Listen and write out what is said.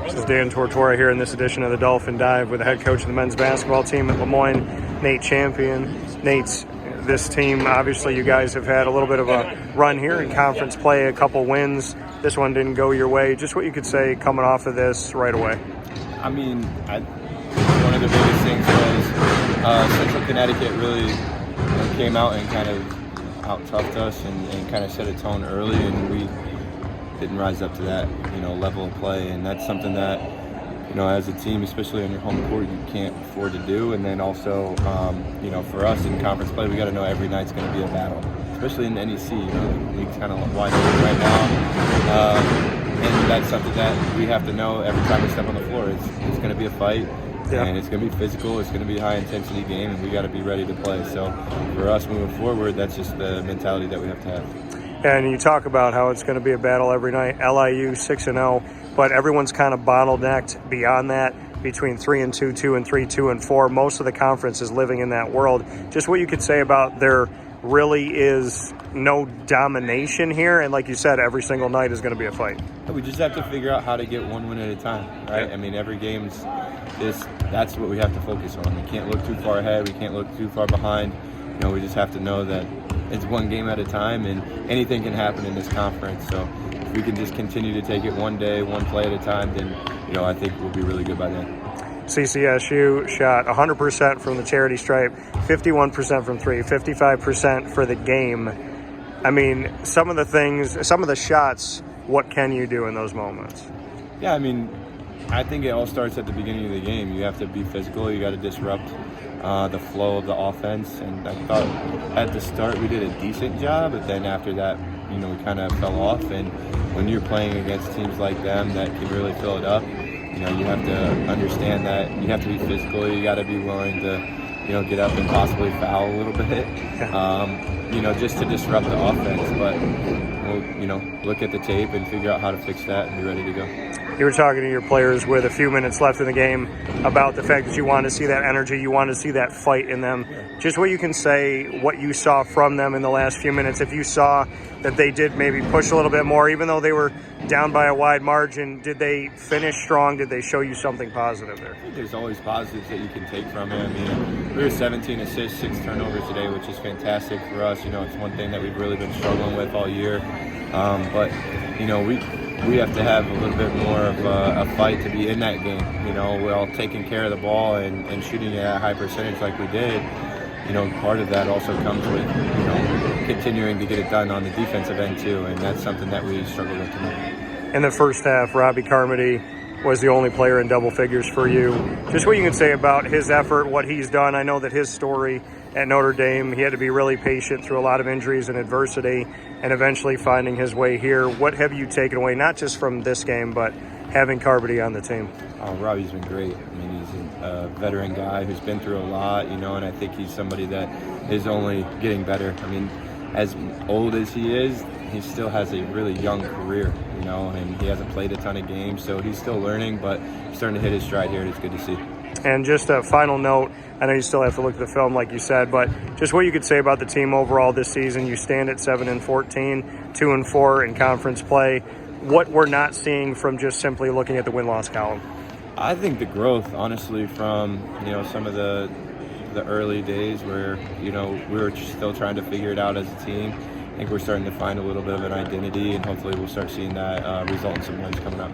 This is Dan Tortora here in this edition of the Dolphin Dive with the head coach of the men's basketball team at LeMoyne, Nate Champion. Nate, this team, obviously you guys have had a little bit of a run here in conference play, a couple wins. This one didn't go your way. Just what you could say coming off of this right away. I mean, one of the biggest things was Central Connecticut really came out and kind of out-toughed us and kind of set a tone early, and we didn't rise up to that, level of play. And that's something that, as a team, especially on your home court, you can't afford to do. And then also, for us in conference play, we got to know every night's going to be a battle, especially in the NEC. The league's kind of wide open right now. And that's something that we have to know every time we step on the floor. It's going to be a fight. Yeah. And it's going to be physical, it's going to be a high-intensity game, and we got to be ready to play. So for us moving forward, that's just the mentality that we have to have. And you talk about how it's going to be a battle every night. LIU 6-0, but everyone's kind of bottlenecked beyond that, between 3-2, 2-3, 2-4. Most of the conference is living in that world. Just what you could say about there really is no domination here, and like you said, every single night is going to be a fight. We just have to figure out how to get one win at a time, right? Yeah. I mean, every game's that's what we have to focus on. We can't look too far ahead. We can't look too far behind. We just have to know that it's one game at a time, and anything can happen in this conference. So if we can just continue to take it one day, one play at a time, then I think we'll be really good by then. CCSU shot 100% from the charity stripe, 51% from three, 55% for the game. I mean, some of the shots, what can you do in those moments? Yeah, I mean, I think it all starts at the beginning of the game. You have to be physical. You got to disrupt the flow of the offense. And I thought at the start we did a decent job, but then after that, we kind of fell off. And when you're playing against teams like them that can really fill it up, you have to understand that you have to be physical. You got to be willing to, get up and possibly foul a little bit, just to disrupt the offense. But we'll, look at the tape and figure out how to fix that and be ready to go. You were talking to your players with a few minutes left in the game about the fact that you want to see that energy, you want to see that fight in them. Just what you can say, what you saw from them in the last few minutes. If you saw that they did maybe push a little bit more, even though they were down by a wide margin, did they finish strong? Did they show you something positive there? I think there's always positives that you can take from it. I mean, we were 17 assists, 6 turnovers today, which is fantastic for us. It's one thing that we've really been struggling with all year. But we have to have a little bit more of a fight to be in that game. We're all taking care of the ball and shooting it at a high percentage like we did. Part of that also comes with, continuing to get it done on the defensive end too, and that's something that we struggle with tonight. In the first half, Robby Carmody was the only player in double figures for you. Just what you can say about his effort, what he's done. I know that his story at Notre Dame, he had to be really patient through a lot of injuries and adversity and eventually finding his way here. What have you taken away, not just from this game, but having Carmody on the team? Oh, Robby's been great. I mean, he's a veteran guy who's been through a lot, and I think he's somebody that is only getting better. I mean, as old as he is, he still has a really young career, and he hasn't played a ton of games, so he's still learning, but he's starting to hit his stride here, and it's good to see. And just a final note, I know you still have to look at the film like you said, but just what you could say about the team overall this season. You stand at 7-14, 2-4 in conference play. What we're not seeing from just simply looking at the win-loss column? I think the growth, honestly, from some of the early days where we were still trying to figure it out as a team. I think we're starting to find a little bit of an identity, and hopefully we'll start seeing that result in some wins coming up.